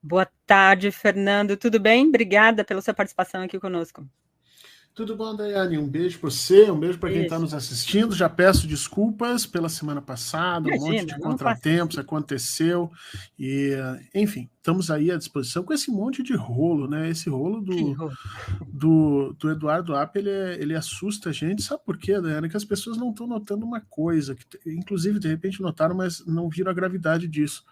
Boa tarde, Fernando. Tudo bem? Obrigada pela sua participação aqui conosco. Tudo bom, Daiane? Um beijo para você, um beijo para quem está Beijo. nos assistindo. Já peço desculpas pela semana passada, um monte de Imagina, não faça contratempos isso. aconteceu. E, enfim, estamos aí à disposição com esse monte de rolo, né? Esse rolo Que do, horror. do Eduardo Apple, ele assusta a gente. Sabe por quê, Daiane? Que as pessoas não estão notando uma coisa, que inclusive de repente notaram, mas não viram a gravidade disso.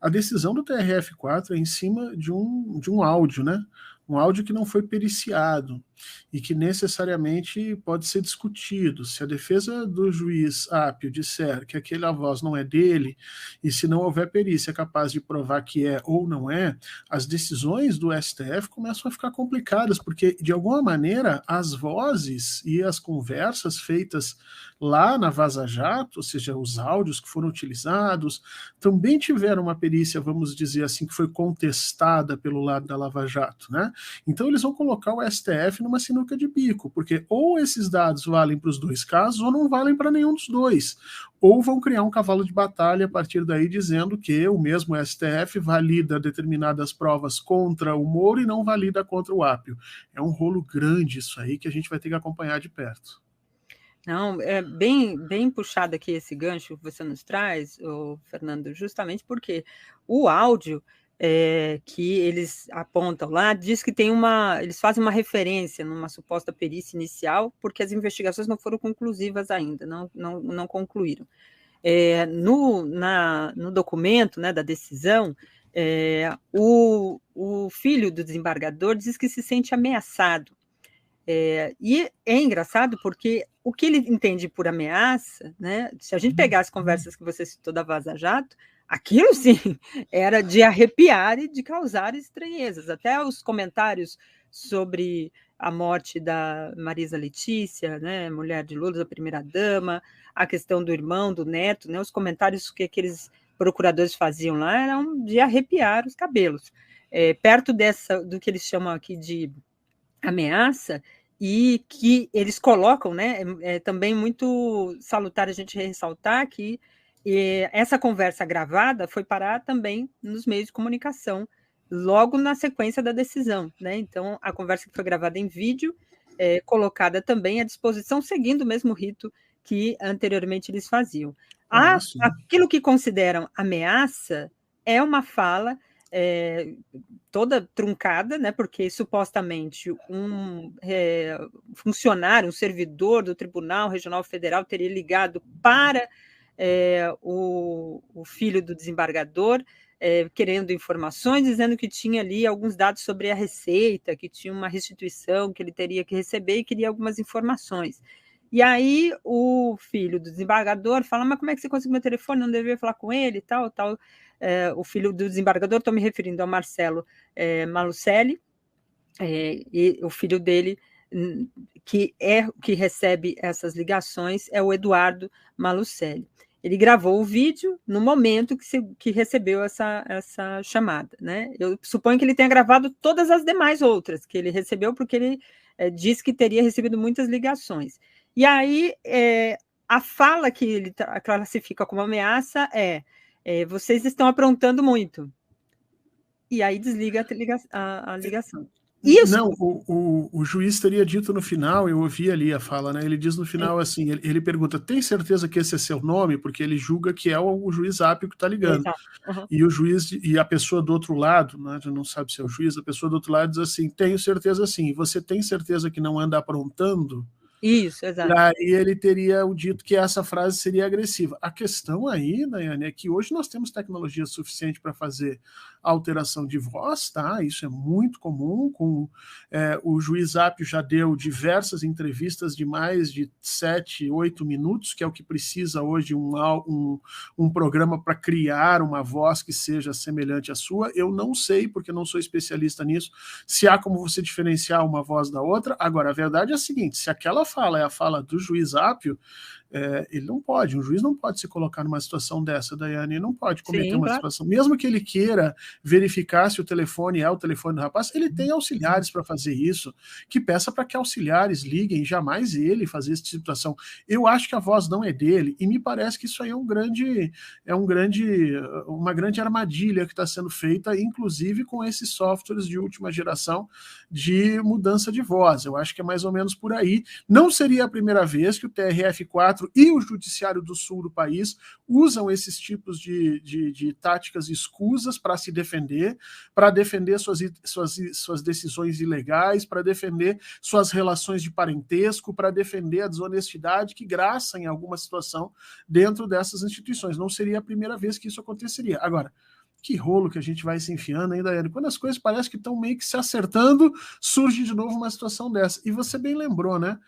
A decisão do TRF4 é em cima de um áudio, né? Um áudio que não foi periciado e que necessariamente pode ser discutido. Se a defesa do juiz Apio disser que aquela voz não é dele, e se não houver perícia capaz de provar que é ou não é, as decisões do STF começam a ficar complicadas, porque, de alguma maneira, as vozes e as conversas feitas lá na Vaza Jato, ou seja, os áudios que foram utilizados, também tiveram uma perícia, vamos dizer assim, que foi contestada pelo lado da Lava Jato, né? Então eles vão colocar o STF numa sinuca de bico, porque ou esses dados valem para os dois casos ou não valem para nenhum dos dois. Ou vão criar um cavalo de batalha a partir daí dizendo que o mesmo STF valida determinadas provas contra o Moro e não valida contra o Apio. É um rolo grande isso aí que a gente vai ter que acompanhar de perto. Não, é bem puxado aqui esse gancho que você nos traz, Fernando, justamente porque o áudio que eles apontam lá diz que eles fazem uma referência numa suposta perícia inicial, porque as investigações não foram conclusivas ainda, não concluíram. No documento, né, da decisão, o filho do desembargador diz que se sente ameaçado. E é engraçado porque o que ele entende por ameaça, né, se a gente pegar as conversas que você citou da Vaza Jato, aquilo sim era de arrepiar e de causar estranhezas. Até os comentários sobre a morte da Marisa Letícia, né, mulher de Lula, da primeira-dama, a questão do irmão, do neto, né, os comentários que aqueles procuradores faziam lá eram de arrepiar os cabelos. Perto do que eles chamam aqui de ameaça, e que eles colocam, né, também muito salutar a gente ressaltar que essa conversa gravada foi parar também nos meios de comunicação, logo na sequência da decisão, né? Então, a conversa que foi gravada em vídeo é colocada também à disposição, seguindo o mesmo rito que anteriormente eles faziam. Aquilo que consideram ameaça é uma fala toda truncada, né, porque supostamente um funcionário, um servidor do Tribunal Regional Federal teria ligado para o filho do desembargador, querendo informações, dizendo que tinha ali alguns dados sobre a receita, que tinha uma restituição que ele teria que receber e queria algumas informações. E aí o filho do desembargador fala, mas como é que você conseguiu meu telefone? Não deveria falar com ele, tal. O filho do desembargador, estou me referindo ao Marcelo Malucelli, e o filho dele, que recebe essas ligações, é o Eduardo Malucelli. Ele gravou o vídeo no momento que recebeu essa chamada, né? Eu suponho que ele tenha gravado todas as demais outras que ele recebeu, porque ele disse que teria recebido muitas ligações. E aí, a fala que ele classifica como ameaça vocês estão aprontando muito. E aí desliga a ligação. Isso. Não, o juiz teria dito no final, eu ouvi ali a fala, né? Ele diz no final assim, ele pergunta, tem certeza que esse é seu nome? Porque ele julga que é o juiz Apio que está ligando. Uhum. E o juiz, e a pessoa do outro lado, né, não sabe se é o juiz, a pessoa do outro lado diz assim, tenho certeza sim, você tem certeza que não anda aprontando? Isso, exato. E aí ele teria dito que essa frase seria agressiva. A questão aí, Daiane, é que hoje nós temos tecnologia suficiente para fazer alteração de voz, tá? Isso é muito comum. O juiz Apio já deu diversas entrevistas de mais de 7, 8 minutos, que é o que precisa hoje um programa para criar uma voz que seja semelhante à sua. Eu não sei, porque não sou especialista nisso, se há como você diferenciar uma voz da outra. Agora, a verdade é a seguinte, se aquela fala é a fala do juiz Apio, Ele não pode, um juiz não pode se colocar numa situação dessa, Daiane, não pode cometer Sim, uma claro. situação, mesmo que ele queira verificar se o telefone é o telefone do rapaz, ele tem auxiliares para fazer isso, que peça para que auxiliares liguem, jamais ele fazer essa situação. Eu acho que a voz não é dele, e me parece que isso aí uma grande armadilha que está sendo feita, inclusive com esses softwares de última geração de mudança de voz. Eu acho que é mais ou menos por aí. Não seria a primeira vez que o TRF4 e o Judiciário do Sul do país usam esses tipos de táticas escusas para se defender, para defender suas decisões ilegais, para defender suas relações de parentesco, para defender a desonestidade que graça em alguma situação dentro dessas instituições. Não seria a primeira vez que isso aconteceria. Agora, que rolo que a gente vai se enfiando ainda, Daiane. Quando as coisas parecem que estão meio que se acertando, surge de novo uma situação dessa. E você bem lembrou, né?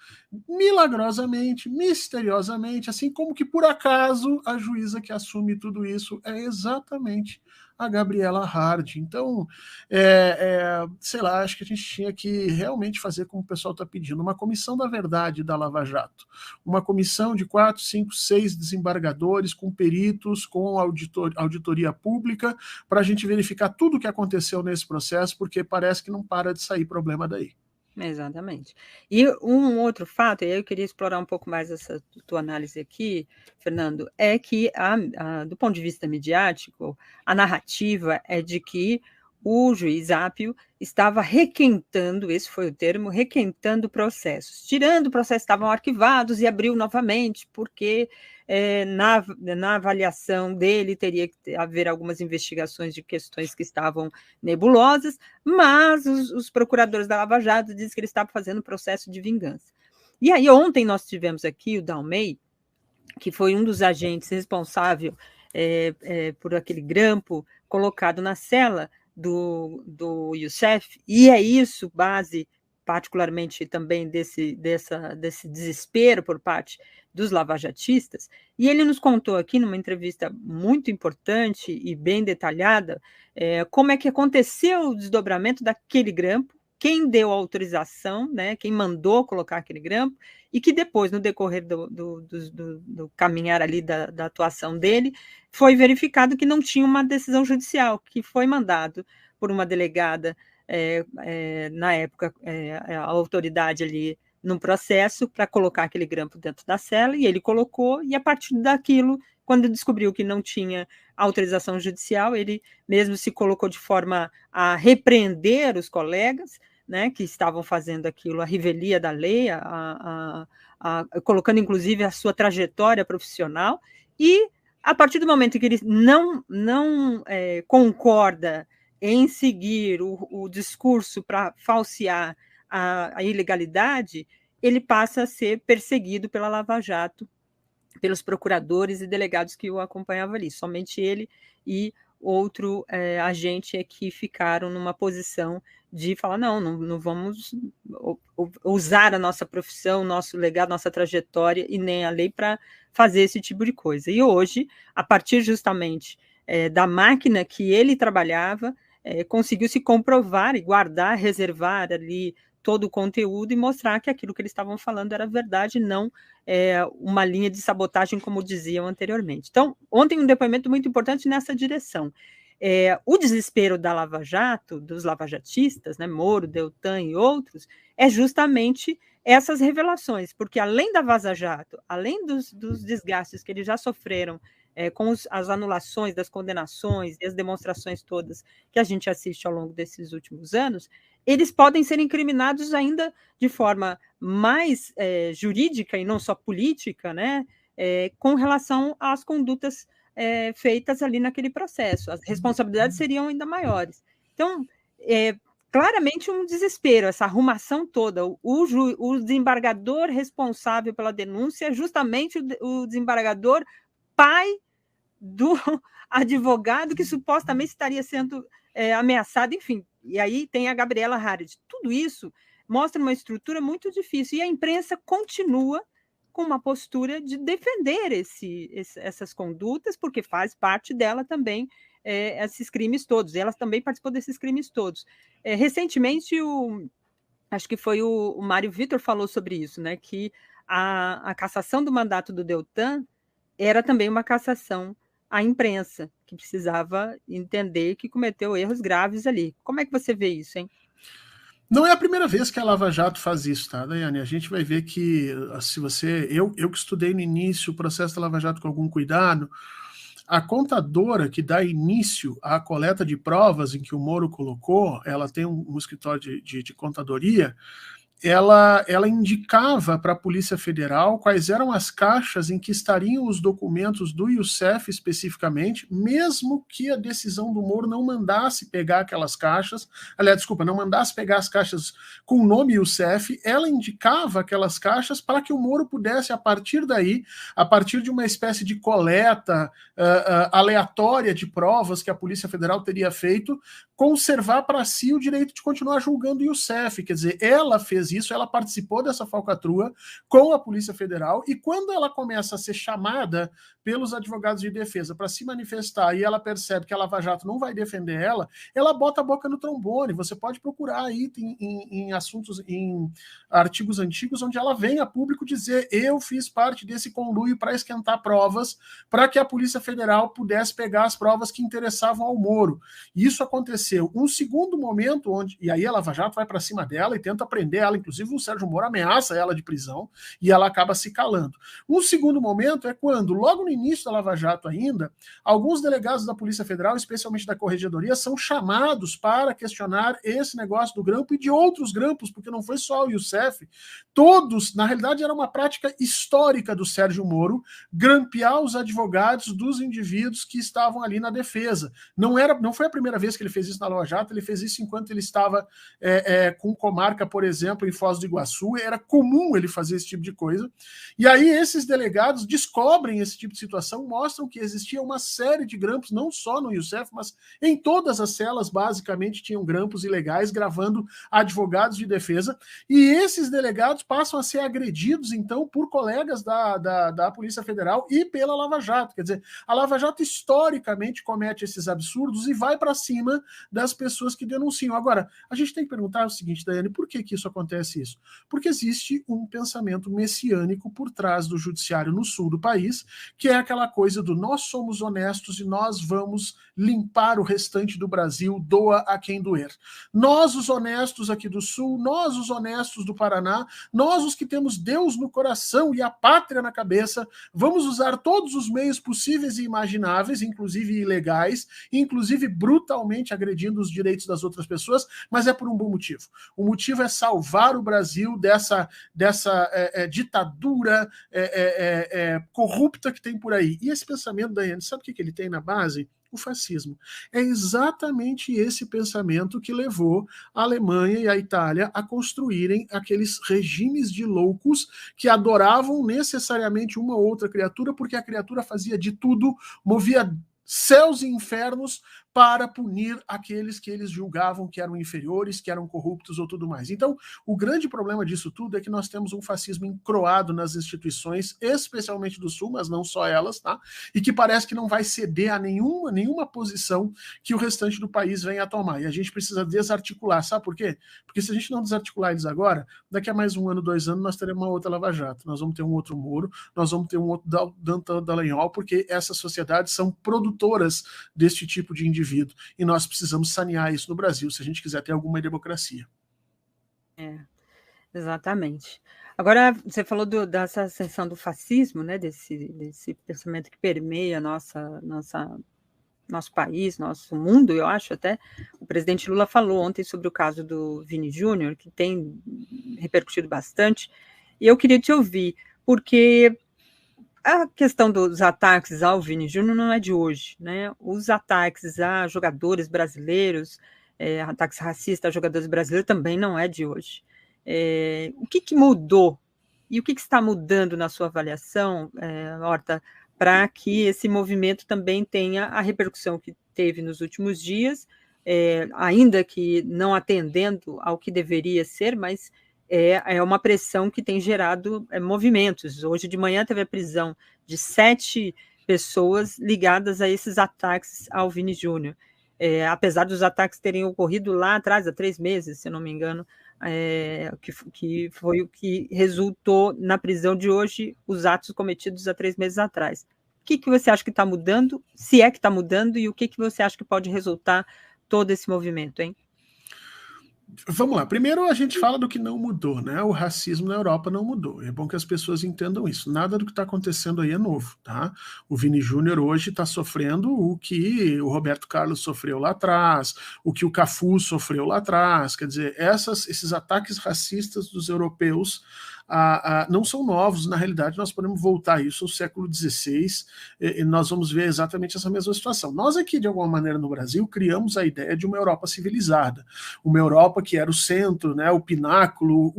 Milagrosamente, misteriosamente, assim como que por acaso a juíza que assume tudo isso é exatamente a Gabriela Hard. Então, sei lá, acho que a gente tinha que realmente fazer como o pessoal está pedindo, uma comissão da verdade da Lava Jato. Uma comissão de 4, 5, 6 desembargadores, com peritos, com auditoria pública, para a gente verificar tudo o que aconteceu nesse processo, porque parece que não para de sair problema daí. Exatamente. E um outro fato, e aí eu queria explorar um pouco mais essa tua análise aqui, Fernando, é que, do ponto de vista midiático, a narrativa é de que o juiz Apio estava requentando, esse foi o termo, requentando processos, tirando processos que estavam arquivados e abriu novamente, porque na avaliação dele teria que haver algumas investigações de questões que estavam nebulosas, mas os procuradores da Lava Jato dizem que ele estava fazendo processo de vingança. E aí ontem nós tivemos aqui o Dalmey, que foi um dos agentes responsável por aquele grampo colocado na cela do Youssef, e é isso base particularmente também desse desespero por parte dos lavajatistas, e ele nos contou aqui numa entrevista muito importante e bem detalhada como é que aconteceu o desdobramento daquele grampo, quem deu a autorização, né, quem mandou colocar aquele grampo, e que depois, no decorrer do caminhar ali da atuação dele, foi verificado que não tinha uma decisão judicial, que foi mandado por uma delegada, na época, a autoridade ali no processo, para colocar aquele grampo dentro da cela, e ele colocou, e a partir daquilo, quando descobriu que não tinha autorização judicial, ele mesmo se colocou de forma a repreender os colegas, né, que estavam fazendo aquilo, a revelia da lei, colocando inclusive a sua trajetória profissional, e a partir do momento em que ele não concorda em seguir o discurso para falsear a ilegalidade, ele passa a ser perseguido pela Lava Jato, pelos procuradores e delegados que o acompanhavam ali. Somente ele e outro agente é que ficaram numa posição de falar, não vamos usar a nossa profissão, nosso legado, nossa trajetória e nem a lei para fazer esse tipo de coisa. E hoje, a partir justamente da máquina que ele trabalhava, conseguiu se comprovar e guardar, reservar ali todo o conteúdo e mostrar que aquilo que eles estavam falando era verdade, não uma linha de sabotagem, como diziam anteriormente. Então, ontem um depoimento muito importante nessa direção. O desespero da Lava Jato, dos lavajatistas, né, Moro, Deltan e outros, é justamente essas revelações, porque além da Vaza Jato, além dos desgastes que eles já sofreram com as anulações das condenações e as demonstrações todas que a gente assiste ao longo desses últimos anos, eles podem ser incriminados ainda de forma mais jurídica e não só política, né, com relação às condutas feitas ali naquele processo. As responsabilidades seriam ainda maiores. Então, claramente um desespero, essa arrumação toda. O desembargador responsável pela denúncia é justamente o desembargador pai do advogado que supostamente estaria sendo ameaçado, enfim. E aí tem a Gabriela Hard. Tudo isso mostra uma estrutura muito difícil. E a imprensa continua com uma postura de defender essas condutas, porque faz parte dela também esses crimes todos. Ela também participou desses crimes todos. Recentemente, acho que foi o Mário Vitor falou sobre isso, né? Que a cassação do mandato do Deltan era também uma cassação à imprensa, que precisava entender que cometeu erros graves ali. Como é que você vê isso, hein? Não é a primeira vez que a Lava Jato faz isso, tá, Daiane? A gente vai ver que, se você... Eu que estudei no início o processo da Lava Jato com algum cuidado, a contadora que dá início à coleta de provas em que o Moro colocou, ela tem um escritório de contadoria, ela indicava para a Polícia Federal quais eram as caixas em que estariam os documentos do Youssef especificamente, mesmo que a decisão do Moro não mandasse pegar aquelas caixas, aliás, desculpa, não mandasse pegar as caixas com o nome Youssef, ela indicava aquelas caixas para que o Moro pudesse, a partir daí, a partir de uma espécie de coleta aleatória de provas que a Polícia Federal teria feito, conservar para si o direito de continuar julgando o Youssef. Quer dizer, ela fez isso, ela participou dessa falcatrua com a Polícia Federal, e quando ela começa a ser chamada pelos advogados de defesa para se manifestar e ela percebe que a Lava Jato não vai defender ela bota a boca no trombone. Você pode procurar aí em assuntos, em artigos antigos, onde ela vem a público dizer: eu fiz parte desse conluio para esquentar provas, para que a Polícia Federal pudesse pegar as provas que interessavam ao Moro. E isso aconteceu. Um segundo momento, e aí a Lava Jato vai para cima dela e tenta prender ela, inclusive o Sérgio Moro ameaça ela de prisão, e ela acaba se calando. Um segundo momento é quando, logo no início da Lava Jato ainda, alguns delegados da Polícia Federal, especialmente da Corregedoria, são chamados para questionar esse negócio do grampo e de outros grampos, porque não foi só o Youssef, todos, na realidade era uma prática histórica do Sérgio Moro, grampear os advogados dos indivíduos que estavam ali na defesa. Não foi a primeira vez que ele fez isso na Lava Jato, ele fez isso enquanto ele estava com Comarca, por exemplo, em Foz do Iguaçu. Era comum ele fazer esse tipo de coisa. E aí esses delegados descobrem esse tipo de situação, mostram que existia uma série de grampos, não só no Youssef, mas em todas as celas, basicamente, tinham grampos ilegais gravando advogados de defesa. E esses delegados passam a ser agredidos, então, por colegas da Polícia Federal e pela Lava Jato. Quer dizer, a Lava Jato historicamente comete esses absurdos e vai para cima das pessoas que denunciam. Agora, a gente tem que perguntar o seguinte, Daiane, por que isso acontece isso? Porque existe um pensamento messiânico por trás do judiciário no sul do país, que é aquela coisa do nós somos honestos e nós vamos limpar o restante do Brasil, doa a quem doer. Nós, os honestos aqui do sul, nós, os honestos do Paraná, nós, os que temos Deus no coração e a pátria na cabeça, vamos usar todos os meios possíveis e imagináveis, inclusive ilegais, inclusive brutalmente agredindo os direitos das outras pessoas, mas é por um bom motivo. O motivo é salvar o Brasil dessa ditadura corrupta que tem por aí. E esse pensamento, Daiane, sabe o que ele tem na base? O fascismo. É exatamente esse pensamento que levou a Alemanha e a Itália a construírem aqueles regimes de loucos que adoravam necessariamente uma ou outra criatura, porque a criatura fazia de tudo, movia céus e infernos para punir aqueles que eles julgavam que eram inferiores, que eram corruptos ou tudo mais. Então, o grande problema disso tudo é que nós temos um fascismo encroado nas instituições, especialmente do Sul, mas não só elas, tá? E que parece que não vai ceder a nenhuma posição que o restante do país venha a tomar. E a gente precisa desarticular. Sabe por quê? Porque se a gente não desarticular eles agora, daqui a mais 1 ano, 2 anos, nós teremos uma outra Lava Jato. Nós vamos ter um outro Moro, nós vamos ter um outro Dallagnol, porque essas sociedades são produtoras deste tipo de indivíduo. E nós precisamos sanear isso no Brasil, se a gente quiser ter alguma democracia. Exatamente. Agora, você falou dessa ascensão do fascismo, né, desse pensamento que permeia nosso país, nosso mundo, eu acho até. O presidente Lula falou ontem sobre o caso do Vini Júnior, que tem repercutido bastante, e eu queria te ouvir, porque a questão dos ataques ao Vini Júnior não é de hoje, né? Os ataques a jogadores brasileiros, ataques racistas a jogadores brasileiros também não é de hoje. O que mudou e o que está mudando na sua avaliação, Horta, para que esse movimento também tenha a repercussão que teve nos últimos dias, ainda que não atendendo ao que deveria ser, mas é uma pressão que tem gerado movimentos. Hoje de manhã teve a prisão de 7 pessoas ligadas a esses ataques ao Vini Júnior. Apesar dos ataques terem ocorrido lá atrás, há 3 meses, se não me engano, que foi o que resultou na prisão de hoje, os atos cometidos há 3 meses atrás. O que você acha que está mudando, se é que está mudando, e o que você acha que pode resultar todo esse movimento, hein? Vamos lá. Primeiro a gente fala do que não mudou, né? O racismo na Europa não mudou. É bom que as pessoas entendam isso. Nada do que está acontecendo aí é novo, tá? O Vini Júnior hoje está sofrendo o que o Roberto Carlos sofreu lá atrás, o que o Cafu sofreu lá atrás. Quer dizer, esses ataques racistas dos europeus não são novos. Na realidade, nós podemos voltar isso ao século XVI e nós vamos ver exatamente essa mesma situação. Nós aqui, de alguma maneira, no Brasil, criamos a ideia de uma Europa civilizada, uma Europa que era o centro, né, o pináculo,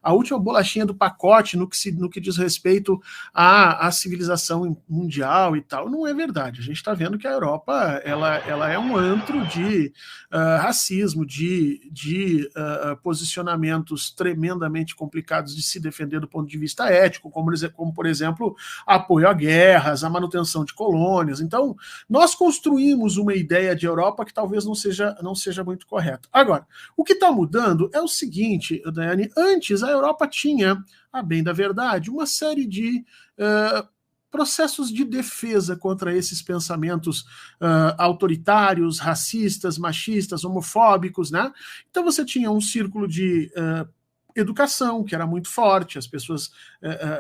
a última bolachinha do pacote no que diz respeito à civilização mundial e tal. Não é verdade. A gente está vendo que a Europa ela é um antro de racismo, de posicionamentos tremendamente complicados de se defender do ponto de vista ético, como por exemplo, apoio a guerras, a manutenção de colônias. Então, nós construímos uma ideia de Europa que talvez não seja muito correta. Agora, o que está mudando é o seguinte, Daiane, antes a Europa tinha, a bem da verdade, uma série de processos de defesa contra esses pensamentos autoritários, racistas, machistas, homofóbicos, né? Então você tinha um círculo de educação, que era muito forte, as pessoas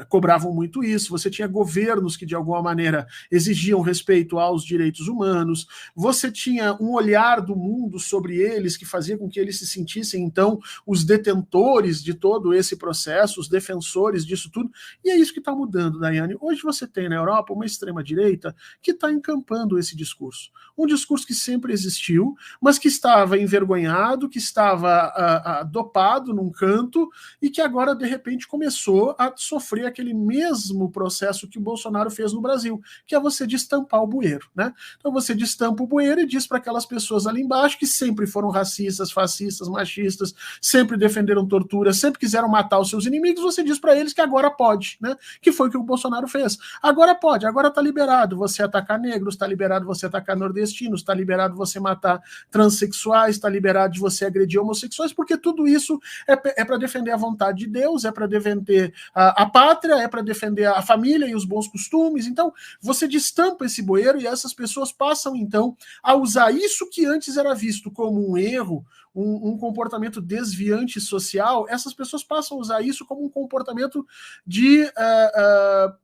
cobravam muito isso, você tinha governos que de alguma maneira exigiam respeito aos direitos humanos, você tinha um olhar do mundo sobre eles que fazia com que eles se sentissem, então, os detentores de todo esse processo, os defensores disso tudo, e é isso que está mudando, Daiane. Hoje você tem na Europa uma extrema-direita que está encampando esse discurso, um discurso que sempre existiu, mas que estava envergonhado, que estava dopado num canto, e que agora, de repente, começou a sofrer aquele mesmo processo que o Bolsonaro fez no Brasil, que é você destampar o bueiro, né? Então você destampa o bueiro e diz para aquelas pessoas ali embaixo que sempre foram racistas, fascistas, machistas, sempre defenderam tortura, sempre quiseram matar os seus inimigos, você diz para eles que agora pode, né? Que foi o que o Bolsonaro fez. Agora pode, agora está liberado você atacar negros, está liberado você atacar nordestinos, está liberado você matar transexuais, está liberado de você agredir homossexuais, porque tudo isso é para defender a vontade de Deus, é para defender a pátria, é para defender a família e os bons costumes. Então, você destampa esse bueiro e essas pessoas passam, então, a usar isso que antes era visto como um erro, um comportamento desviante social, essas pessoas passam a usar isso como um comportamento de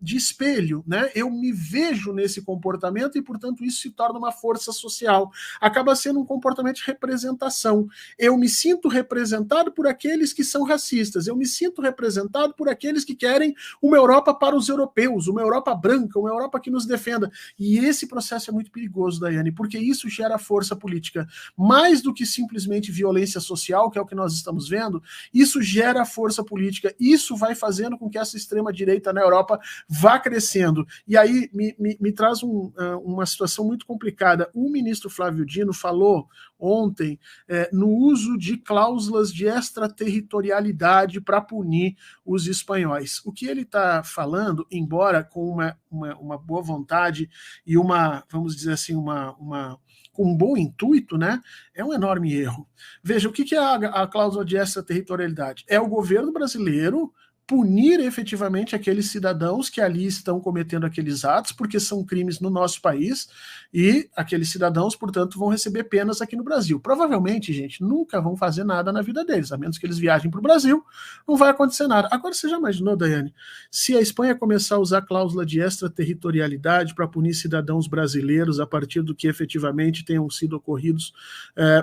espelho, né? Eu me vejo nesse comportamento e, portanto, isso se torna uma força social. Acaba sendo um comportamento de representação. Eu me sinto representado por aqueles que são racistas, eu me sinto representado por aqueles que querem uma Europa para os europeus, uma Europa branca, uma Europa que nos defenda. E esse processo é muito perigoso, Daiane, porque isso gera força política. Mais do que simplesmente violência social, que é o que nós estamos vendo, isso gera força política, isso vai fazendo com que essa extrema-direita na Europa vá crescendo. E aí me traz uma situação muito complicada. O ministro Flávio Dino falou ontem no uso de cláusulas de extraterritorialidade para punir os espanhóis. O que ele está falando, embora com uma boa vontade e vamos dizer assim, com um bom intuito, né, é um enorme erro. Veja, o que é a cláusula de extraterritorialidade? É o governo brasileiro punir efetivamente aqueles cidadãos que ali estão cometendo aqueles atos, porque são crimes no nosso país, e aqueles cidadãos, portanto, vão receber penas aqui no Brasil. Provavelmente, gente, nunca vão fazer nada na vida deles, a menos que eles viajem para o Brasil, não vai acontecer nada. Agora, você já imaginou, Daiane, se a Espanha começar a usar a cláusula de extraterritorialidade para punir cidadãos brasileiros a partir do que efetivamente tenham sido ocorridos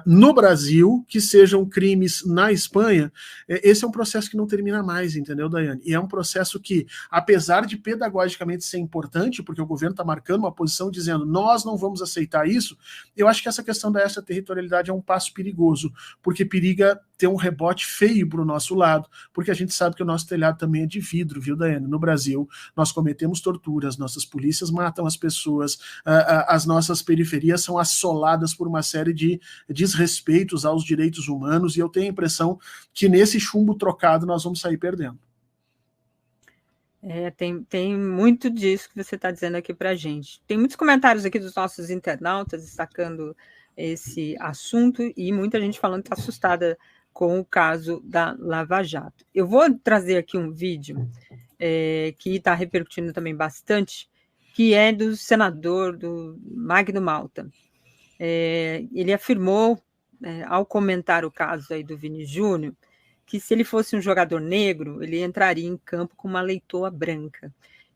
no Brasil, que sejam crimes na Espanha, esse é um processo que não termina mais, entendeu, Daiane? E é um processo que, apesar de pedagogicamente ser importante, porque o governo está marcando uma posição dizendo nós não vamos aceitar isso, eu acho que essa questão da extraterritorialidade é um passo perigoso, porque periga ter um rebote feio para o nosso lado, porque a gente sabe que o nosso telhado também é de vidro, viu, Daiane? No Brasil, nós cometemos torturas, nossas polícias matam as pessoas, as nossas periferias são assoladas por uma série de desrespeitos aos direitos humanos, e eu tenho a impressão que nesse chumbo trocado nós vamos sair perdendo. Tem muito disso que você está dizendo aqui para a gente. Tem muitos comentários aqui dos nossos internautas destacando esse assunto e muita gente falando que está assustada com o caso da Lava Jato. Eu vou trazer aqui um vídeo que está repercutindo também bastante, que é do senador do Magno Malta. Ele afirmou, ao comentar o caso aí do Vini Júnior, que se ele fosse um jogador negro, ele entraria em campo com uma leitoa branca.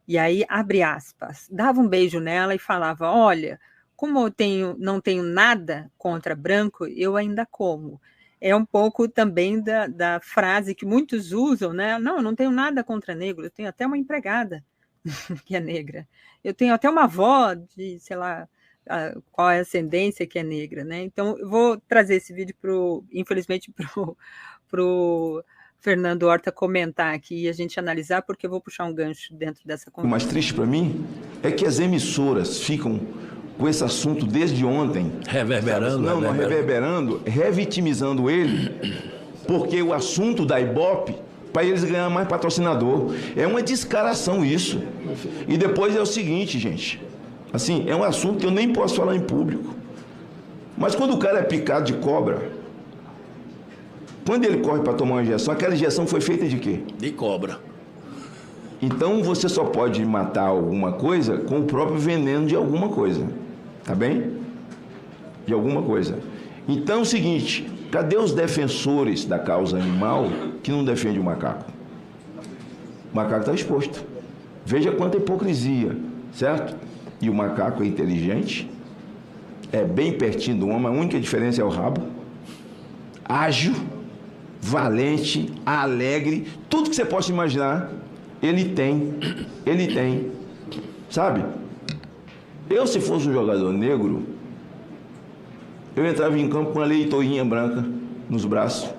E aí, abre aspas, dava um beijo nela e falava, olha, como eu não tenho nada contra branco, eu ainda como. É um pouco também da frase que muitos usam, né? Não, eu não tenho nada contra negro, eu tenho até uma empregada que é negra. Eu tenho até uma avó de, sei lá, qual é a ascendência que é negra, né? Então, eu vou trazer esse vídeo, infelizmente, para o Fernando Horta comentar aqui e a gente analisar, porque eu vou puxar um gancho dentro dessa conversa. O mais triste para mim é que as emissoras ficam com esse assunto desde ontem. Reverberando. Não reverberando, revitimizando ele, porque o assunto da Ibope, para eles ganhar mais patrocinador. É uma descaração isso. E depois é o seguinte, gente, assim, é um assunto que eu nem posso falar em público. Mas quando o cara é picado de cobra, quando ele corre para tomar uma injeção, aquela injeção foi feita de quê? De cobra. Então você só pode matar alguma coisa com o próprio veneno de alguma coisa. Tá bem? De alguma coisa. Então é o seguinte, cadê os defensores da causa animal que não defendem o macaco? O macaco está exposto. Veja quanta hipocrisia, certo? E o macaco é inteligente, é bem pertinho do homem, a única diferença é o rabo, ágil, valente, alegre, tudo que você possa imaginar, ele tem, sabe? Eu, se fosse um jogador negro, eu entrava em campo com uma leitoinha branca nos braços,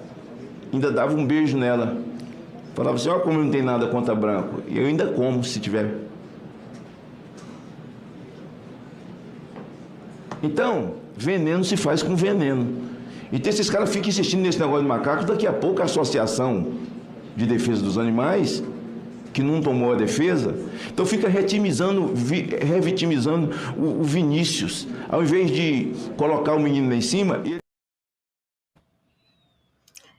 ainda dava um beijo nela, falava assim, olha como não tem nada contra branco, e eu ainda como, se tiver. Então, veneno se faz com veneno. Então esses caras ficam insistindo nesse negócio de macaco, daqui a pouco a Associação de Defesa dos Animais, que não tomou a defesa, então fica revitimizando o Vinícius, ao invés de colocar o menino lá em cima.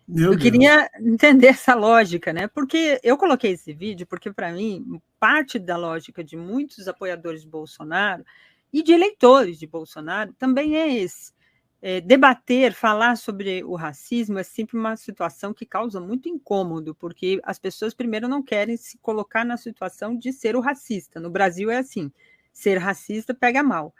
Eu queria entender essa lógica, né? Porque eu coloquei esse vídeo porque, para mim, parte da lógica de muitos apoiadores de Bolsonaro e de eleitores de Bolsonaro também é esse. Debater, falar sobre o racismo é sempre uma situação que causa muito incômodo, porque as pessoas, primeiro, não querem se colocar na situação de ser o racista. No Brasil é assim, ser racista pega mal.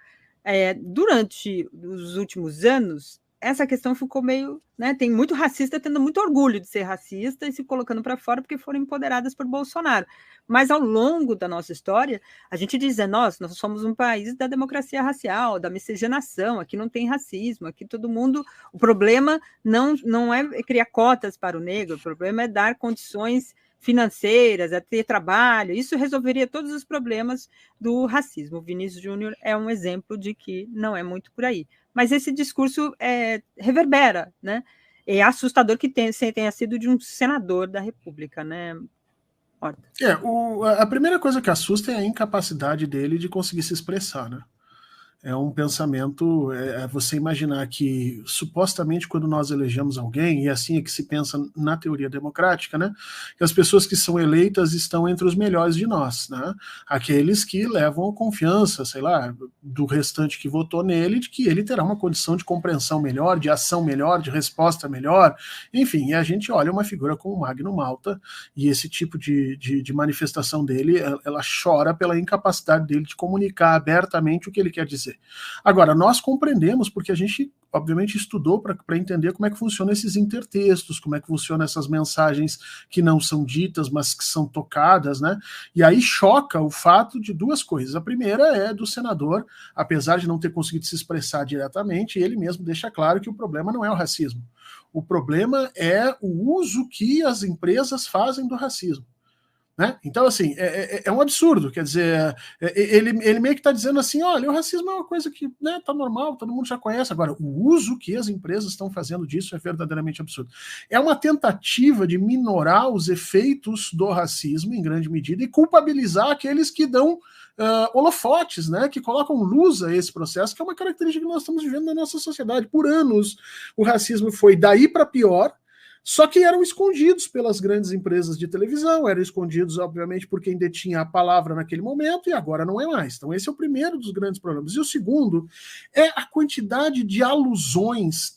Durante os últimos anos, essa questão ficou meio, né, tem muito racista tendo muito orgulho de ser racista e se colocando para fora porque foram empoderadas por Bolsonaro. Mas ao longo da nossa história, a gente diz, nós somos um país da democracia racial, da miscigenação, aqui não tem racismo, aqui todo mundo... O problema não é criar cotas para o negro, o problema é dar condições financeiras, é ter trabalho, isso resolveria todos os problemas do racismo. O Vinícius Júnior é um exemplo de que não é muito por aí. Mas esse discurso reverbera, né? É assustador que tenha sido de um senador da República, né? A primeira coisa que assusta é a incapacidade dele de conseguir se expressar, né? É um pensamento, você imaginar que, supostamente, quando nós elegemos alguém, e assim é que se pensa na teoria democrática, né, que as pessoas que são eleitas estão entre os melhores de nós, né, aqueles que levam a confiança, sei lá, do restante que votou nele, de que ele terá uma condição de compreensão melhor, de ação melhor, de resposta melhor, enfim, e a gente olha uma figura como o Magno Malta, e esse tipo de manifestação dele, ela chora pela incapacidade dele de comunicar abertamente o que ele quer dizer. Agora, nós compreendemos, porque a gente, obviamente, estudou para entender como é que funcionam esses intertextos, como é que funcionam essas mensagens que não são ditas, mas que são tocadas, né? E aí choca o fato de duas coisas. A primeira é do senador, apesar de não ter conseguido se expressar diretamente, ele mesmo deixa claro que o problema não é o racismo. O problema é o uso que as empresas fazem do racismo. Né? Então, assim, é um absurdo, quer dizer, ele meio que está dizendo assim, olha, o racismo é uma coisa que tá normal, todo mundo já conhece, agora, o uso que as empresas estão fazendo disso é verdadeiramente absurdo. É uma tentativa de minorar os efeitos do racismo, em grande medida, e culpabilizar aqueles que dão holofotes, né, que colocam luz a esse processo, que é uma característica que nós estamos vivendo na nossa sociedade. Por anos, o racismo foi daí para pior, Só que eram escondidos pelas grandes empresas de televisão, eram escondidos, obviamente, por quem detinha a palavra naquele momento, e agora não é mais. Então, esse é o primeiro dos grandes problemas. E o segundo é a quantidade de alusões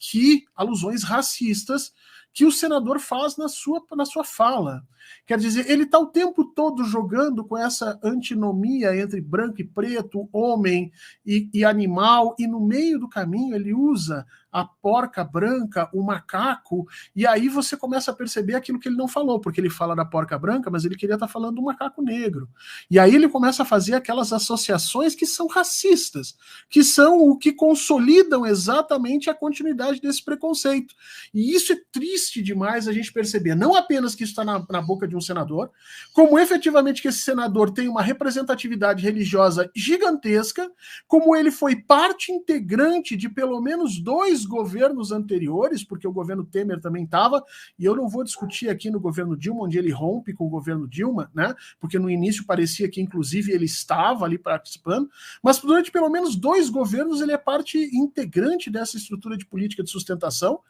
racistas que o senador faz na sua fala. Quer dizer, ele está o tempo todo jogando com essa antinomia entre branco e preto, homem e animal, e no meio do caminho ele usa a porca branca, o macaco, e aí você começa a perceber aquilo que ele não falou, porque ele fala da porca branca, mas ele queria estar falando do macaco negro. E aí ele começa a fazer aquelas associações que são racistas, que são o que consolidam exatamente a continuidade desse preconceito. E isso é triste demais a gente perceber, não apenas que isso está na boca de um senador, como efetivamente que esse senador tem uma representatividade religiosa gigantesca, como ele foi parte integrante de pelo menos 2 governos anteriores, porque o governo Temer também estava, e eu não vou discutir aqui no governo Dilma, onde ele rompe com o governo Dilma, né? Porque no início parecia que inclusive ele estava ali participando, mas durante pelo menos 2 governos ele é parte integrante dessa estrutura de política de sustentação,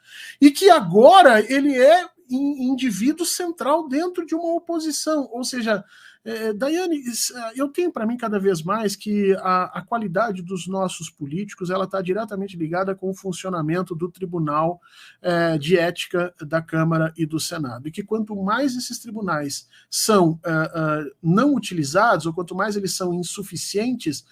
e que agora ele é indivíduo central dentro de uma oposição, ou seja, Daiane, eu tenho para mim cada vez mais que a qualidade dos nossos políticos ela está diretamente ligada com o funcionamento do Tribunal de Ética da Câmara e do Senado, e que quanto mais esses tribunais são não utilizados, ou quanto mais eles são insuficientes,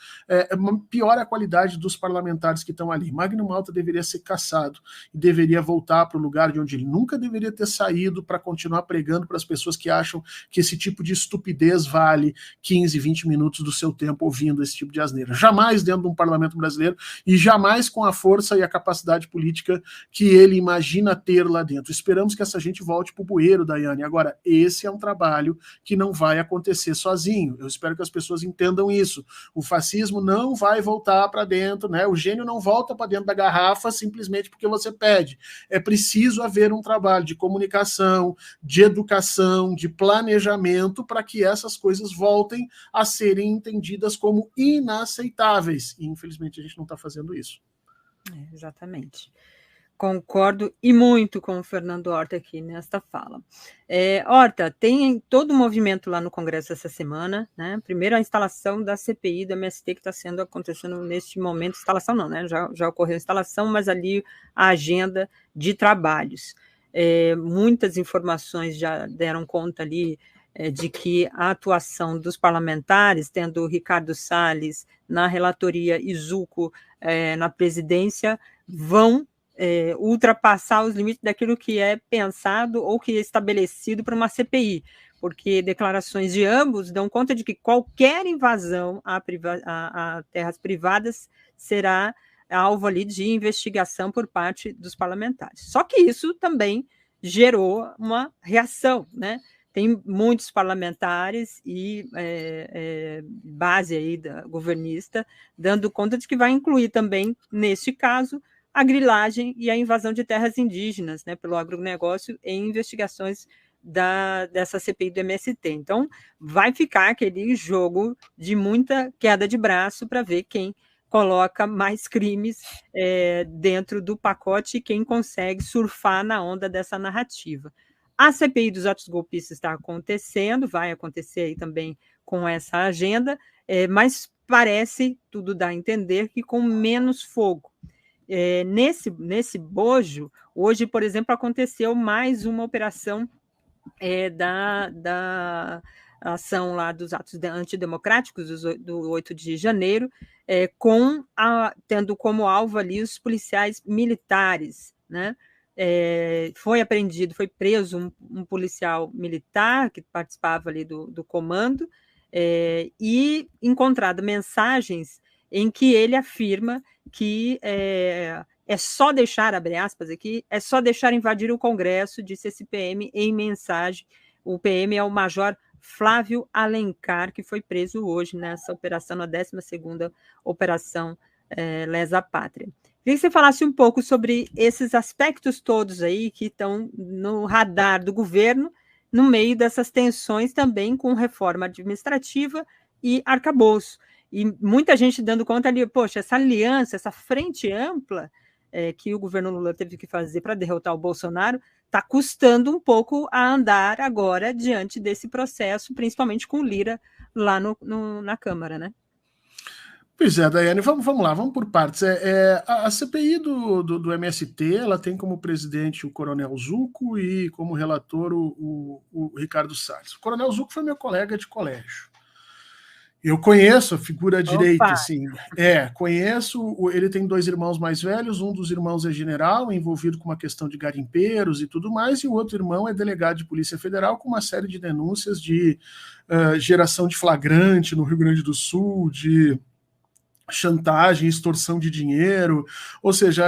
pior a qualidade dos parlamentares que estão ali. Magno Malta deveria ser cassado e deveria voltar para o lugar de onde ele nunca deveria ter saído, para continuar pregando para as pessoas que acham que esse tipo de estupidez vale 15, 20 minutos do seu tempo ouvindo esse tipo de asneira. Jamais dentro de um parlamento brasileiro e jamais com a força e a capacidade política que ele imagina ter lá dentro. Esperamos que essa gente volte para o bueiro, Daiane. Agora, esse é um trabalho que não vai acontecer sozinho. Eu espero que as pessoas entendam isso. O fascismo não vai voltar para dentro, né? O gênio não volta para dentro da garrafa simplesmente porque você pede. É preciso haver um trabalho de comunicação, de educação, de planejamento para que essas coisas voltem a serem entendidas como inaceitáveis. E, infelizmente, a gente não está fazendo isso. Exatamente. Concordo e muito com o Fernando Horta aqui nesta fala. Horta, tem todo um movimento lá no Congresso essa semana, né? Primeiro a instalação da CPI do MST que está acontecendo neste momento. Instalação não, né? Já ocorreu a instalação, mas ali a agenda de trabalhos. Muitas informações já deram conta ali de que a atuação dos parlamentares, tendo Ricardo Salles na relatoria e Zucco na presidência, vão ultrapassar os limites daquilo que é pensado ou que é estabelecido para uma CPI, porque declarações de ambos dão conta de que qualquer invasão a terras privadas será alvo ali de investigação por parte dos parlamentares. Só que isso também gerou uma reação, né? Tem muitos parlamentares e base aí da governista dando conta de que vai incluir também, neste caso, a grilagem e a invasão de terras indígenas, né, pelo agronegócio em investigações dessa CPI do MST. Então, vai ficar aquele jogo de muita queda de braço para ver quem coloca mais crimes dentro do pacote e quem consegue surfar na onda dessa narrativa. A CPI dos atos golpistas está acontecendo, vai acontecer aí também com essa agenda, mas parece, tudo dá a entender, que com menos fogo. Nesse bojo, hoje, por exemplo, aconteceu mais uma operação da ação lá dos atos antidemocráticos do 8 de janeiro, tendo como alvo ali os policiais militares, né? Foi preso um policial militar que participava ali do comando e encontrado mensagens em que ele afirma que é só deixar, abre aspas aqui, é só deixar invadir o Congresso, disse esse PM em mensagem. O PM é o Major Flávio Alencar, que foi preso hoje nessa operação, na 12ª Operação Lesa Pátria. Queria que você falasse um pouco sobre esses aspectos todos aí que estão no radar do governo, no meio dessas tensões também com reforma administrativa e arcabouço. E muita gente dando conta ali, poxa, essa aliança, essa frente ampla que o governo Lula teve que fazer para derrotar o Bolsonaro, está custando um pouco a andar agora diante desse processo, principalmente com o Lira lá na Câmara, né? Pois é, Daiane, vamos lá, vamos por partes. A CPI do MST, ela tem como presidente o Coronel Zucco e como relator o Ricardo Salles. O Coronel Zucco foi meu colega de colégio. Eu conheço a figura direita, assim. Conheço. Ele tem 2 irmãos mais velhos, um dos irmãos é general, envolvido com uma questão de garimpeiros e tudo mais, e o outro irmão é delegado de Polícia Federal com uma série de denúncias de geração de flagrante no Rio Grande do Sul, de chantagem, extorsão de dinheiro, ou seja,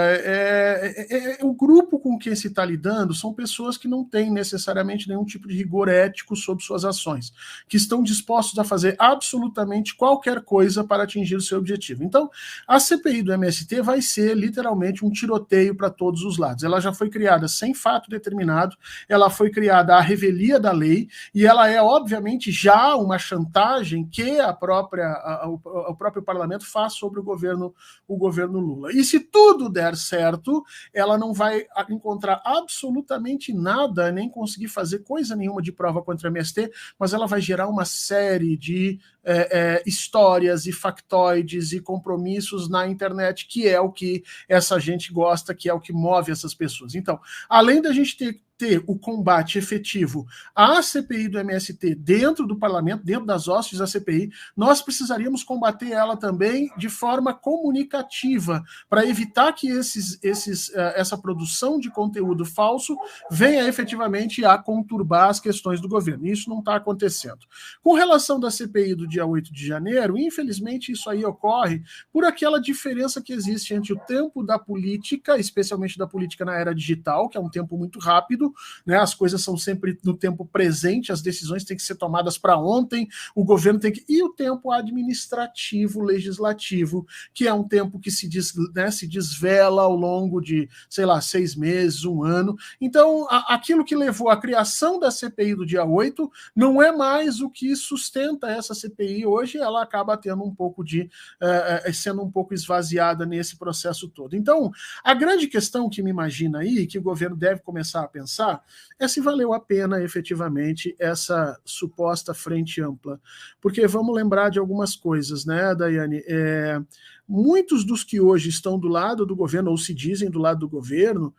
o grupo com quem se está lidando são pessoas que não têm necessariamente nenhum tipo de rigor ético sobre suas ações, que estão dispostos a fazer absolutamente qualquer coisa para atingir o seu objetivo. Então, a CPI do MST vai ser literalmente um tiroteio para todos os lados. Ela já foi criada sem fato determinado, ela foi criada à revelia da lei, e ela é, obviamente, já uma chantagem que o próprio parlamento faz sobre o governo Lula. E se tudo der certo, ela não vai encontrar absolutamente nada, nem conseguir fazer coisa nenhuma de prova contra a MST, mas ela vai gerar uma série de histórias e factoides e compromissos na internet, que é o que essa gente gosta, que é o que move essas pessoas. Então, além da gente ter o combate efetivo à CPI do MST dentro do parlamento, dentro das hostes da CPI, nós precisaríamos combater ela também de forma comunicativa, para evitar que essa produção de conteúdo falso venha efetivamente a conturbar as questões do governo. Isso não está acontecendo. Com relação da CPI do dia 8 de janeiro, infelizmente isso aí ocorre por aquela diferença que existe entre o tempo da política, especialmente da política na era digital, que é um tempo muito rápido, né? As coisas são sempre no tempo presente, as decisões têm que ser tomadas para ontem, o governo tem que... E o tempo administrativo, legislativo, que é um tempo que se desvela ao longo de, 6 meses, 1 ano. Então, aquilo que levou à criação da CPI do dia 8 não é mais o que sustenta essa CPI hoje, ela acaba tendo um pouco sendo um pouco esvaziada nesse processo todo. Então, a grande questão que me imagina aí, que o governo deve começar a pensar, é se valeu a pena efetivamente essa suposta frente ampla. Porque vamos lembrar de algumas coisas, né, Daiane? Muitos dos que hoje estão do lado do governo, ou se dizem do lado do governo,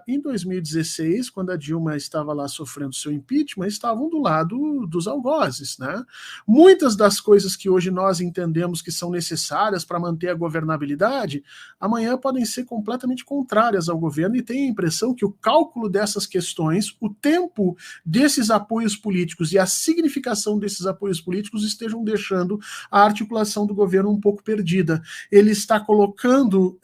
em 2016, quando a Dilma estava lá sofrendo seu impeachment, estavam do lado dos algozes, né? Muitas das coisas que hoje nós entendemos que são necessárias para manter a governabilidade, amanhã podem ser completamente contrárias ao governo, e tenho a impressão que o cálculo dessas questões, o tempo desses apoios políticos e a significação desses apoios políticos estejam deixando a articulação do governo um pouco perdida. Ele está colocando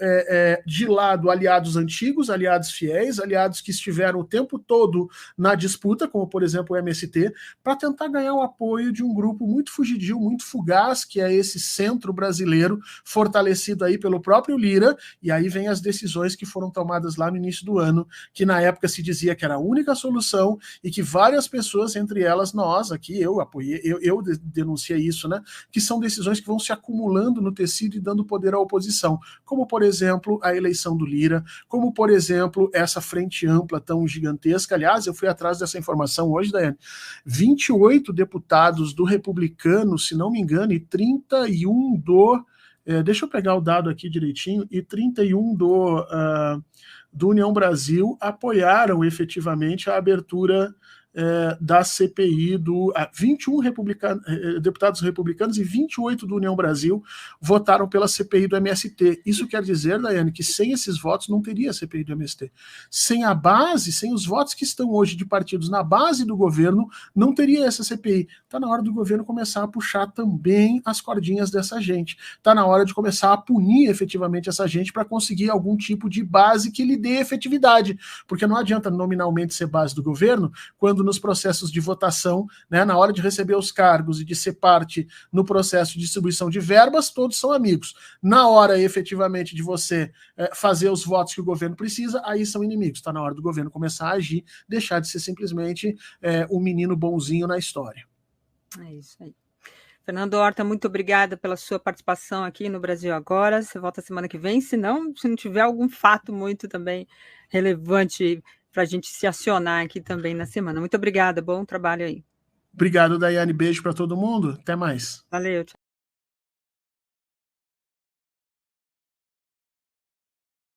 de lado aliados antigos, aliados fiéis, aliados que estiveram o tempo todo na disputa, como por exemplo o MST, para tentar ganhar o apoio de um grupo muito fugidio, muito fugaz, que é esse centro brasileiro, fortalecido aí pelo próprio Lira, e aí vem as decisões que foram tomadas lá no início do ano, que na época se dizia que era a única solução, e que várias pessoas, entre elas nós aqui, eu apoiei, eu denunciei isso, né, que são decisões que vão se acumulando no tecido e dando poder à oposição, como por exemplo a eleição do Lira, como por exemplo essa frente ampla tão gigantesca. Aliás, eu fui atrás dessa informação hoje, Daiane, 28 deputados do Republicano, se não me engano, e 31 deixa eu pegar o dado aqui direitinho, e 31 do União Brasil apoiaram efetivamente a abertura da CPI, 21 deputados republicanos e 28 do União Brasil votaram pela CPI do MST. Isso quer dizer, Daiane, que sem esses votos não teria CPI do MST. Sem a base, sem os votos que estão hoje de partidos na base do governo, não teria essa CPI. Está na hora do governo começar a puxar também as cordinhas dessa gente. Está na hora de começar a punir efetivamente essa gente para conseguir algum tipo de base que lhe dê efetividade. Porque não adianta nominalmente ser base do governo quando nos processos de votação, né, na hora de receber os cargos e de ser parte no processo de distribuição de verbas, todos são amigos. Na hora, efetivamente, de você fazer os votos que o governo precisa, aí são inimigos. Está na hora do governo começar a agir, deixar de ser simplesmente um menino bonzinho na história. É isso aí. Fernando Horta, muito obrigada pela sua participação aqui no Brasil Agora. Você volta semana que vem, se não tiver algum fato muito também relevante para a gente se acionar aqui também na semana. Muito obrigada, bom trabalho aí. Obrigado, Daiane. Beijo para todo mundo. Até mais. Valeu, tchau.